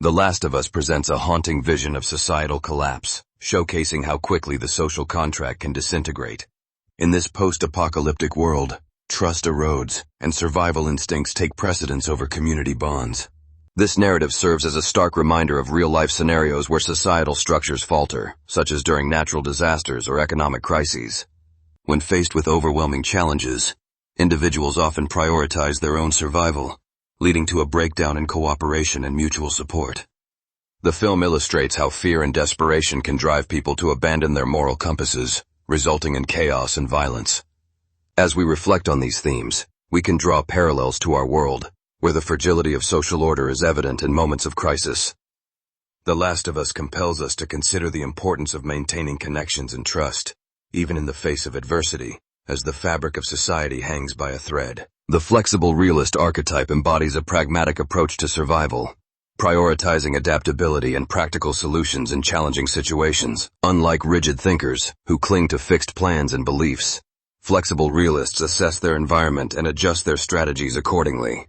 The Last of Us presents a haunting vision of societal collapse, showcasing how quickly the social contract can disintegrate. In this post-apocalyptic world, trust erodes, and survival instincts take precedence over community bonds. This narrative serves as a stark reminder of real-life scenarios where societal structures falter, such as during natural disasters or economic crises. When faced with overwhelming challenges, individuals often prioritize their own survival, leading to a breakdown in cooperation and mutual support. The film illustrates how fear and desperation can drive people to abandon their moral compasses, resulting in chaos and violence. As we reflect on these themes, we can draw parallels to our world, where the fragility of social order is evident in moments of crisis. The Last of Us compels us to consider the importance of maintaining connections and trust, even in the face of adversity, as the fabric of society hangs by a thread. The flexible realist archetype embodies a pragmatic approach to survival, prioritizing adaptability and practical solutions in challenging situations. Unlike rigid thinkers, who cling to fixed plans and beliefs, flexible realists assess their environment and adjust their strategies accordingly.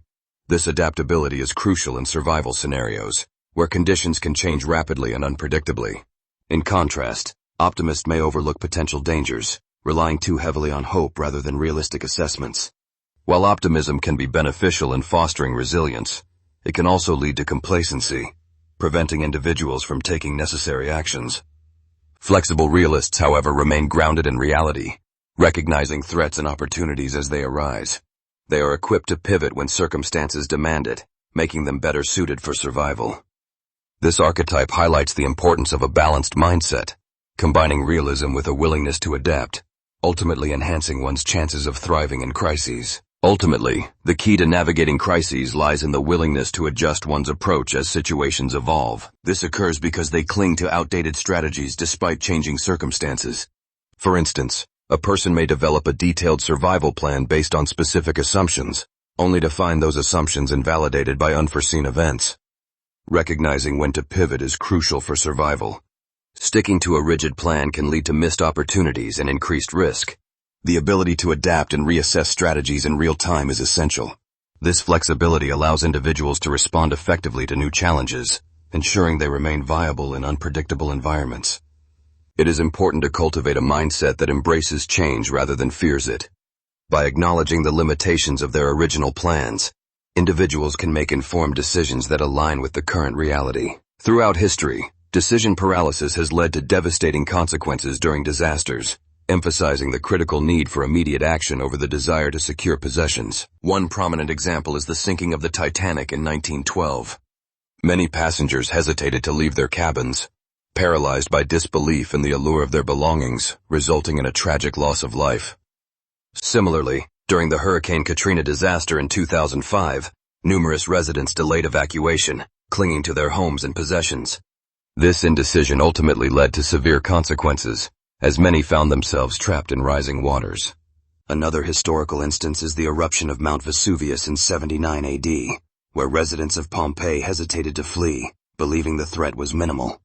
This adaptability is crucial in survival scenarios, where conditions can change rapidly and unpredictably. In contrast, optimists may overlook potential dangers, relying too heavily on hope rather than realistic assessments. While optimism can be beneficial in fostering resilience, it can also lead to complacency, preventing individuals from taking necessary actions. Flexible realists, however, remain grounded in reality, recognizing threats and opportunities as they arise. They are equipped to pivot when circumstances demand it, making them better suited for survival. This archetype highlights the importance of a balanced mindset, combining realism with a willingness to adapt, ultimately enhancing one's chances of thriving in crises. Ultimately, the key to navigating crises lies in the willingness to adjust one's approach as situations evolve. This occurs because they cling to outdated strategies despite changing circumstances. For instance, a person may develop a detailed survival plan based on specific assumptions, only to find those assumptions invalidated by unforeseen events. Recognizing when to pivot is crucial for survival. Sticking to a rigid plan can lead to missed opportunities and increased risk. The ability to adapt and reassess strategies in real time is essential. This flexibility allows individuals to respond effectively to new challenges, ensuring they remain viable in unpredictable environments. It is important to cultivate a mindset that embraces change rather than fears it. By acknowledging the limitations of their original plans, individuals can make informed decisions that align with the current reality. Throughout history, decision paralysis has led to devastating consequences during disasters, emphasizing the critical need for immediate action over the desire to secure possessions. One prominent example is the sinking of the Titanic in 1912. Many passengers hesitated to leave their cabins, paralyzed by disbelief in the allure of their belongings, resulting in a tragic loss of life. Similarly, during the Hurricane Katrina disaster in 2005, numerous residents delayed evacuation, clinging to their homes and possessions. This indecision ultimately led to severe consequences, as many found themselves trapped in rising waters. Another historical instance is the eruption of Mount Vesuvius in 79 AD, where residents of Pompeii hesitated to flee, believing the threat was minimal.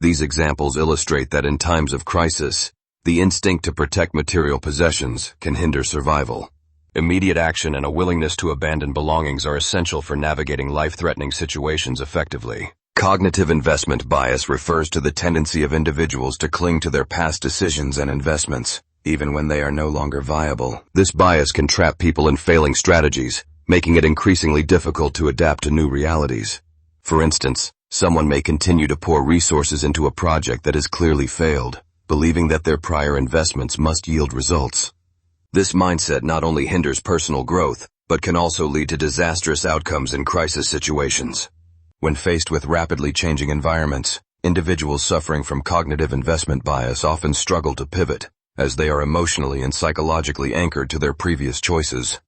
These examples illustrate that in times of crisis, the instinct to protect material possessions can hinder survival. Immediate action and a willingness to abandon belongings are essential for navigating life-threatening situations effectively. Cognitive investment bias refers to the tendency of individuals to cling to their past decisions and investments, even when they are no longer viable. This bias can trap people in failing strategies, making it increasingly difficult to adapt to new realities. For instance, someone may continue to pour resources into a project that has clearly failed, believing that their prior investments must yield results. This mindset not only hinders personal growth, but can also lead to disastrous outcomes in crisis situations. When faced with rapidly changing environments, individuals suffering from cognitive investment bias often struggle to pivot, as they are emotionally and psychologically anchored to their previous choices.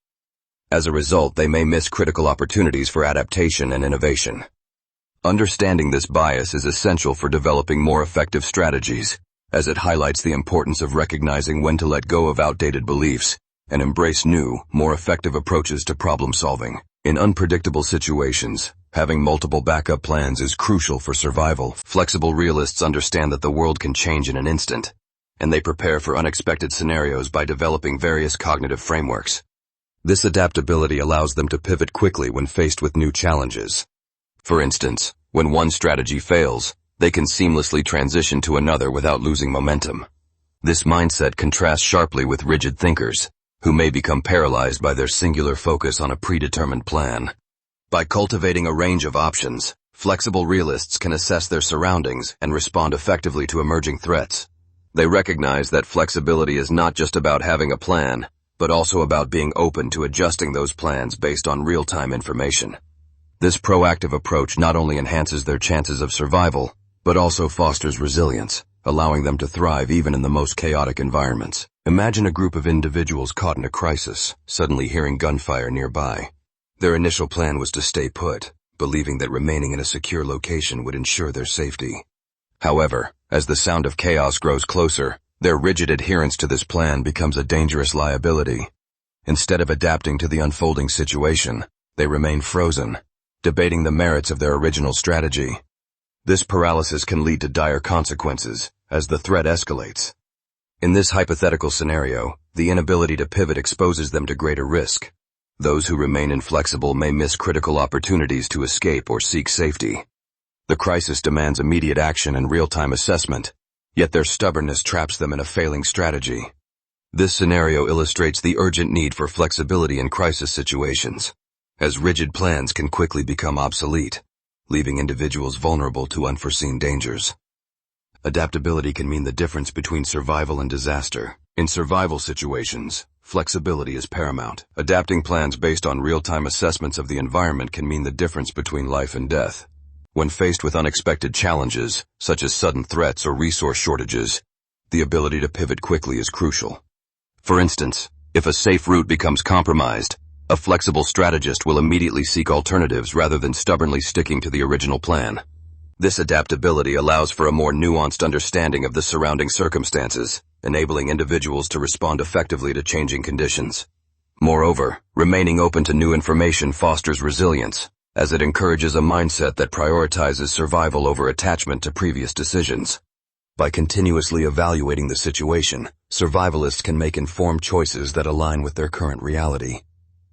As a result, they may miss critical opportunities for adaptation and innovation. Understanding this bias is essential for developing more effective strategies, as it highlights the importance of recognizing when to let go of outdated beliefs and embrace new, more effective approaches to problem solving. In unpredictable situations, having multiple backup plans is crucial for survival. Flexible realists understand that the world can change in an instant, and they prepare for unexpected scenarios by developing various cognitive frameworks. This adaptability allows them to pivot quickly when faced with new challenges. For instance, When one strategy fails, they can seamlessly transition to another without losing momentum. This mindset contrasts sharply with rigid thinkers, who may become paralyzed by their singular focus on a predetermined plan. By cultivating a range of options, flexible realists can assess their surroundings and respond effectively to emerging threats. They recognize that flexibility is not just about having a plan, but also about being open to adjusting those plans based on real-time information. This proactive approach not only enhances their chances of survival, but also fosters resilience, allowing them to thrive even in the most chaotic environments. Imagine a group of individuals caught in a crisis, suddenly hearing gunfire nearby. Their initial plan was to stay put, believing that remaining in a secure location would ensure their safety. However, as the sound of chaos grows closer, their rigid adherence to this plan becomes a dangerous liability. Instead of adapting to the unfolding situation, they remain frozen, debating the merits of their original strategy. This paralysis can lead to dire consequences as the threat escalates. In this hypothetical scenario, the inability to pivot exposes them to greater risk. Those who remain inflexible may miss critical opportunities to escape or seek safety. The crisis demands immediate action and real-time assessment, yet their stubbornness traps them in a failing strategy. This scenario illustrates the urgent need for flexibility in crisis situations, as rigid plans can quickly become obsolete, leaving individuals vulnerable to unforeseen dangers. Adaptability can mean the difference between survival and disaster. In survival situations, flexibility is paramount. Adapting plans based on real-time assessments of the environment can mean the difference between life and death. When faced with unexpected challenges, such as sudden threats or resource shortages, the ability to pivot quickly is crucial. For instance, if a safe route becomes compromised, a flexible strategist will immediately seek alternatives rather than stubbornly sticking to the original plan. This adaptability allows for a more nuanced understanding of the surrounding circumstances, enabling individuals to respond effectively to changing conditions. Moreover, remaining open to new information fosters resilience, as it encourages a mindset that prioritizes survival over attachment to previous decisions. By continuously evaluating the situation, survivalists can make informed choices that align with their current reality.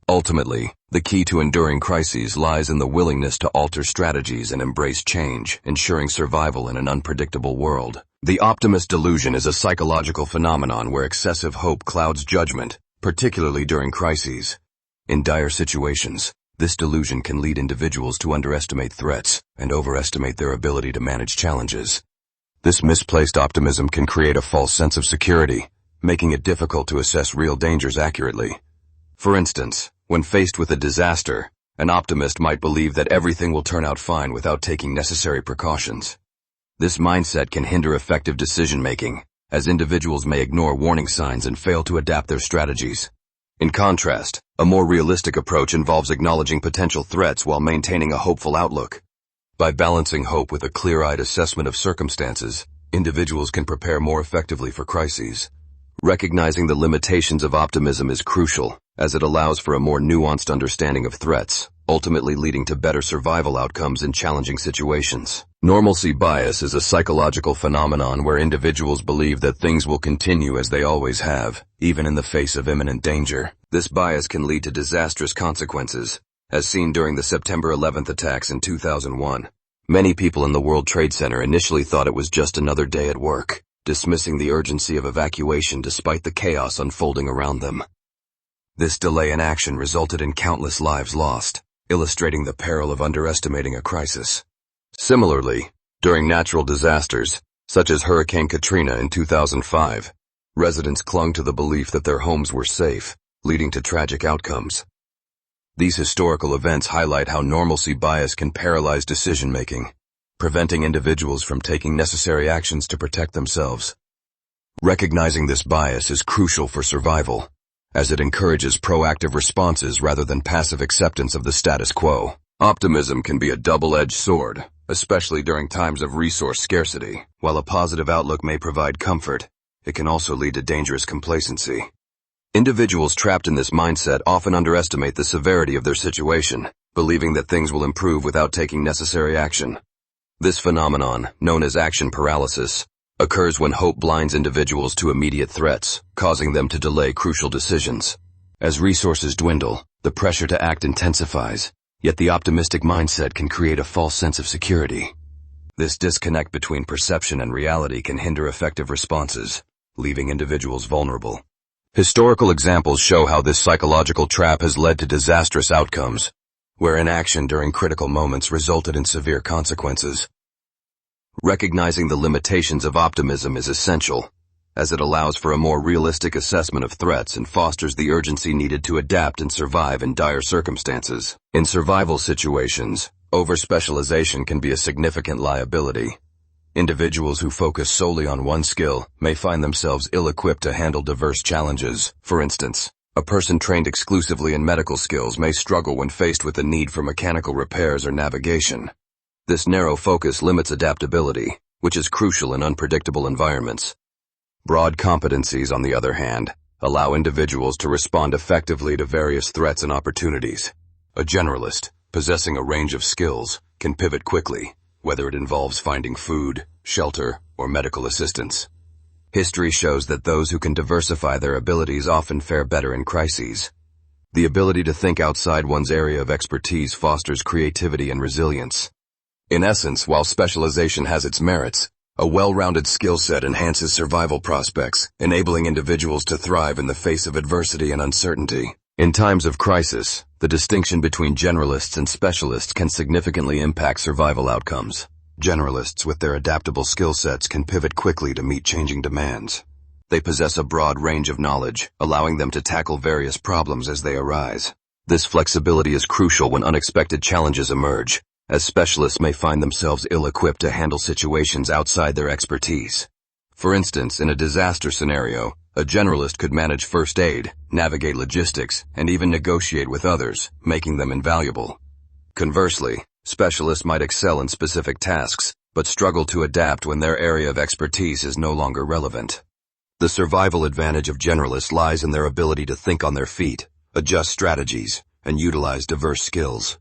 Ultimately, the key to enduring crises lies in the willingness to alter strategies and embrace change, ensuring survival in an unpredictable world. The optimist delusion is a psychological phenomenon where excessive hope clouds judgment, particularly during crises. In dire situations, this delusion can lead individuals to underestimate threats and overestimate their ability to manage challenges. This misplaced optimism can create a false sense of security, making it difficult to assess real dangers accurately. For instance, when faced with a disaster, an optimist might believe that everything will turn out fine without taking necessary precautions. This mindset can hinder effective decision-making, as individuals may ignore warning signs and fail to adapt their strategies. In contrast, a more realistic approach involves acknowledging potential threats while maintaining a hopeful outlook. By balancing hope with a clear-eyed assessment of circumstances, individuals can prepare more effectively for crises. Recognizing the limitations of optimism is crucial, as it allows for a more nuanced understanding of threats, ultimately leading to better survival outcomes in challenging situations. Normalcy bias is a psychological phenomenon where individuals believe that things will continue as they always have, even in the face of imminent danger. This bias can lead to disastrous consequences, as seen during the September 11th attacks in 2001. Many people in the World Trade Center initially thought it was just another day at work, dismissing the urgency of evacuation despite the chaos unfolding around them. This delay in action resulted in countless lives lost, illustrating the peril of underestimating a crisis. Similarly, during natural disasters, such as Hurricane Katrina in 2005, residents clung to the belief that their homes were safe, leading to tragic outcomes. These historical events highlight how normalcy bias can paralyze decision-making, preventing individuals from taking necessary actions to protect themselves. Recognizing this bias is crucial for survival, as it encourages proactive responses rather than passive acceptance of the status quo. Optimism can be a double-edged sword, especially during times of resource scarcity. While a positive outlook may provide comfort, it can also lead to dangerous complacency. Individuals trapped in this mindset often underestimate the severity of their situation, believing that things will improve without taking necessary action. This phenomenon, known as action paralysis, occurs when hope blinds individuals to immediate threats, causing them to delay crucial decisions. As resources dwindle, the pressure to act intensifies, Yet the optimistic mindset can create a false sense of security. This disconnect between perception and reality can hinder effective responses, leaving individuals vulnerable. Historical examples show how this psychological trap has led to disastrous outcomes, where inaction during critical moments resulted in severe consequences. Recognizing the limitations of optimism is essential, as it allows for a more realistic assessment of threats and fosters the urgency needed to adapt and survive in dire circumstances. In survival situations, over-specialization can be a significant liability. Individuals who focus solely on one skill may find themselves ill-equipped to handle diverse challenges. For instance, a person trained exclusively in medical skills may struggle when faced with the need for mechanical repairs or navigation. This narrow focus limits adaptability, which is crucial in unpredictable environments. Broad competencies, on the other hand, allow individuals to respond effectively to various threats and opportunities. A generalist, possessing a range of skills, can pivot quickly, whether it involves finding food, shelter, or medical assistance. History shows that those who can diversify their abilities often fare better in crises. The ability to think outside one's area of expertise fosters creativity and resilience. In essence, while specialization has its merits, a well-rounded skill set enhances survival prospects, enabling individuals to thrive in the face of adversity and uncertainty. In times of crisis, the distinction between generalists and specialists can significantly impact survival outcomes. Generalists with their adaptable skill sets can pivot quickly to meet changing demands. They possess a broad range of knowledge, allowing them to tackle various problems as they arise. This flexibility is crucial when unexpected challenges emerge, as specialists may find themselves ill-equipped to handle situations outside their expertise. For instance, in a disaster scenario, a generalist could manage first aid, navigate logistics, and even negotiate with others, making them invaluable. Conversely, specialists might excel in specific tasks, but struggle to adapt when their area of expertise is no longer relevant. The survival advantage of generalists lies in their ability to think on their feet, adjust strategies, and utilize diverse skills.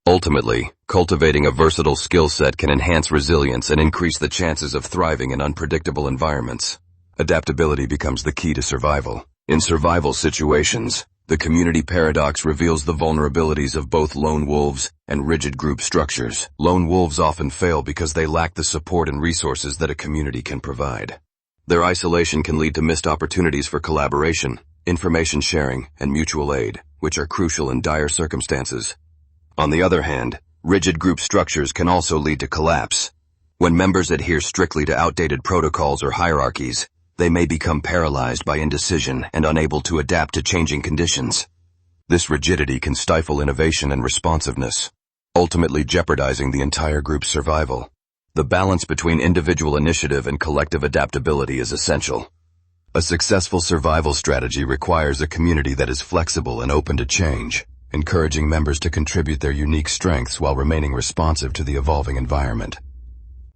Ultimately, cultivating a versatile skill set can enhance resilience and increase the chances of thriving in unpredictable environments. Adaptability becomes the key to survival. In survival situations, the community paradox reveals the vulnerabilities of both lone wolves and rigid group structures. Lone wolves often fail because they lack the support and resources that a community can provide. Their isolation can lead to missed opportunities for collaboration, information sharing, and mutual aid, which are crucial in dire circumstances. On the other hand, rigid group structures can also lead to collapse. When members adhere strictly to outdated protocols or hierarchies, they may become paralyzed by indecision and unable to adapt to changing conditions. This rigidity can stifle innovation and responsiveness, ultimately jeopardizing the entire group's survival. The balance between individual initiative and collective adaptability is essential. A successful survival strategy requires a community that is flexible and open to change, encouraging members to contribute their unique strengths while remaining responsive to the evolving environment.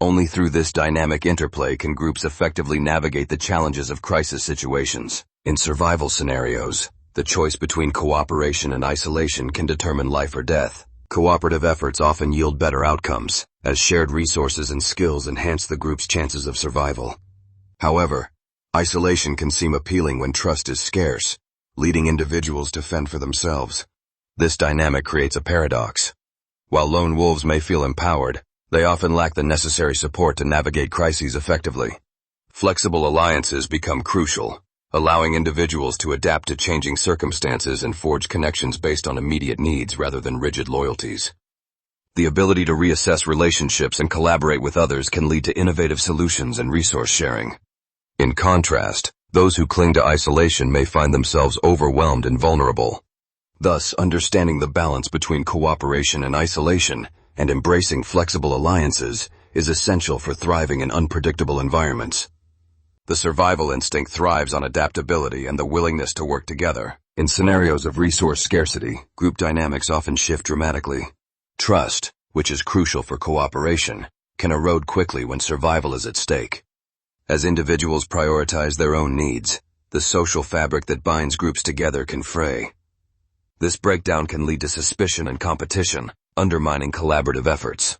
Only through this dynamic interplay can groups effectively navigate the challenges of crisis situations. In survival scenarios, the choice between cooperation and isolation can determine life or death. Cooperative efforts often yield better outcomes, as shared resources and skills enhance the group's chances of survival. However, isolation can seem appealing when trust is scarce, leading individuals to fend for themselves. This dynamic creates a paradox. While lone wolves may feel empowered, they often lack the necessary support to navigate crises effectively. Flexible alliances become crucial, allowing individuals to adapt to changing circumstances and forge connections based on immediate needs rather than rigid loyalties. The ability to reassess relationships and collaborate with others can lead to innovative solutions and resource sharing. In contrast, those who cling to isolation may find themselves overwhelmed and vulnerable. Thus, understanding the balance between cooperation and isolation and embracing flexible alliances is essential for thriving in unpredictable environments. The survival instinct thrives on adaptability and the willingness to work together. In scenarios of resource scarcity, group dynamics often shift dramatically. Trust, which is crucial for cooperation, can erode quickly when survival is at stake. As individuals prioritize their own needs, the social fabric that binds groups together can fray. This breakdown can lead to suspicion and competition, undermining collaborative efforts.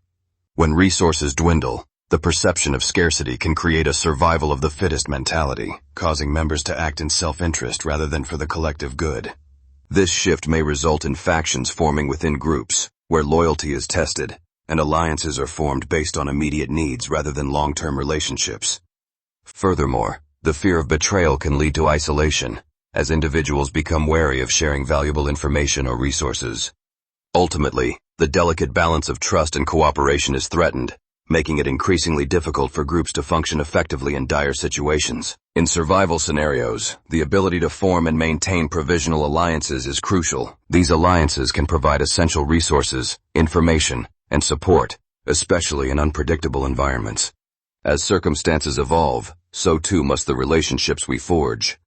When resources dwindle, the perception of scarcity can create a survival of the fittest mentality, causing members to act in self-interest rather than for the collective good. This shift may result in factions forming within groups, where loyalty is tested, and alliances are formed based on immediate needs rather than long-term relationships. Furthermore, the fear of betrayal can lead to isolation, as individuals become wary of sharing valuable information or resources. Ultimately, the delicate balance of trust and cooperation is threatened, making it increasingly difficult for groups to function effectively in dire situations. In survival scenarios, the ability to form and maintain provisional alliances is crucial. These alliances can provide essential resources, information, and support, especially in unpredictable environments. As circumstances evolve, so too must the relationships we forge.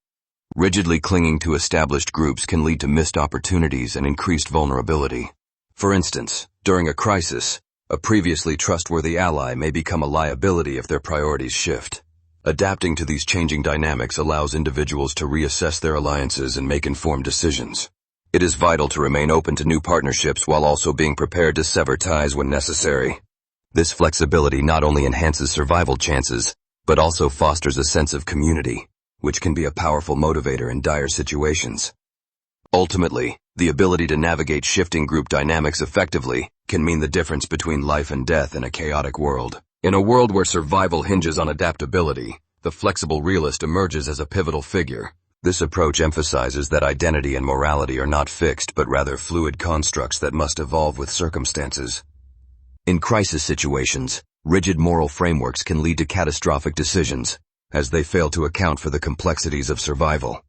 Rigidly clinging to established groups can lead to missed opportunities and increased vulnerability. For instance, during a crisis, a previously trustworthy ally may become a liability if their priorities shift. Adapting to these changing dynamics allows individuals to reassess their alliances and make informed decisions. It is vital to remain open to new partnerships while also being prepared to sever ties when necessary. This flexibility not only enhances survival chances, but also fosters a sense of community, which can be a powerful motivator in dire situations. Ultimately, the ability to navigate shifting group dynamics effectively can mean the difference between life and death in a chaotic world. In a world where survival hinges on adaptability, the flexible realist emerges as a pivotal figure. This approach emphasizes that identity and morality are not fixed but rather fluid constructs that must evolve with circumstances. In crisis situations, rigid moral frameworks can lead to catastrophic decisions, as they fail to account for the complexities of survival.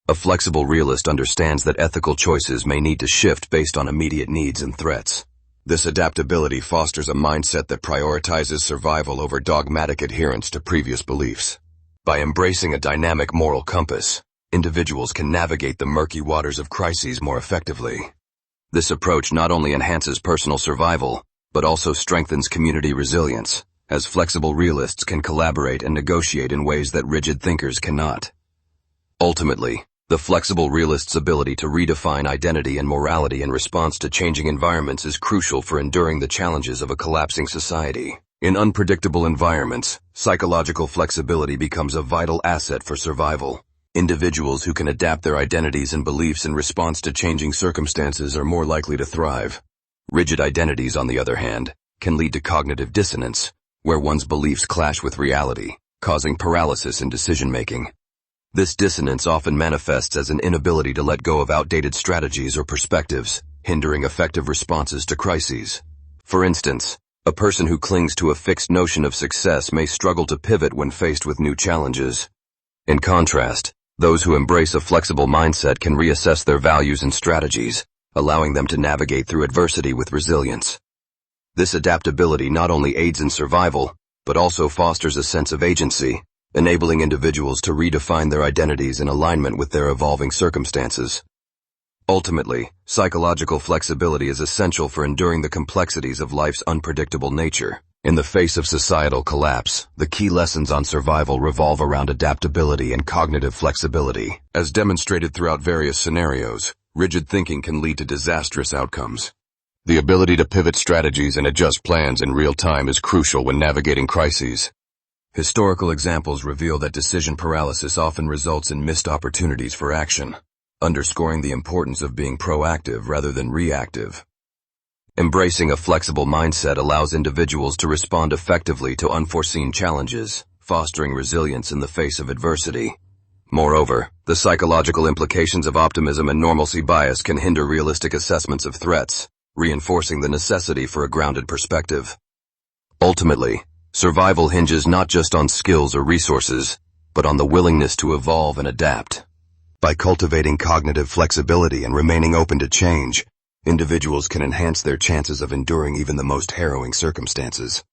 A flexible realist understands that ethical choices may need to shift based on immediate needs and threats. This adaptability fosters a mindset that prioritizes survival over dogmatic adherence to previous beliefs. By embracing a dynamic moral compass, individuals can navigate the murky waters of crises more effectively. This approach not only enhances personal survival, but also strengthens community resilience, as flexible realists can collaborate and negotiate in ways that rigid thinkers cannot. Ultimately, the flexible realist's ability to redefine identity and morality in response to changing environments is crucial for enduring the challenges of a collapsing society. In unpredictable environments, psychological flexibility becomes a vital asset for survival. Individuals who can adapt their identities and beliefs in response to changing circumstances are more likely to thrive. Rigid identities, on the other hand, can lead to cognitive dissonance, where one's beliefs clash with reality, causing paralysis in decision-making. This dissonance often manifests as an inability to let go of outdated strategies or perspectives, hindering effective responses to crises. For instance, a person who clings to a fixed notion of success may struggle to pivot when faced with new challenges. In contrast, those who embrace a flexible mindset can reassess their values and strategies, allowing them to navigate through adversity with resilience. This adaptability not only aids in survival, but also fosters a sense of agency, enabling individuals to redefine their identities in alignment with their evolving circumstances. Ultimately, psychological flexibility is essential for enduring the complexities of life's unpredictable nature. In the face of societal collapse, the key lessons on survival revolve around adaptability and cognitive flexibility. As demonstrated throughout various scenarios, rigid thinking can lead to disastrous outcomes. The ability to pivot strategies and adjust plans in real time is crucial when navigating crises. Historical examples reveal that decision paralysis often results in missed opportunities for action, underscoring the importance of being proactive rather than reactive. Embracing a flexible mindset allows individuals to respond effectively to unforeseen challenges, fostering resilience in the face of adversity. Moreover, the psychological implications of optimism and normalcy bias can hinder realistic assessments of threats, reinforcing the necessity for a grounded perspective. Ultimately, survival hinges not just on skills or resources, but on the willingness to evolve and adapt. By cultivating cognitive flexibility and remaining open to change, individuals can enhance their chances of enduring even the most harrowing circumstances.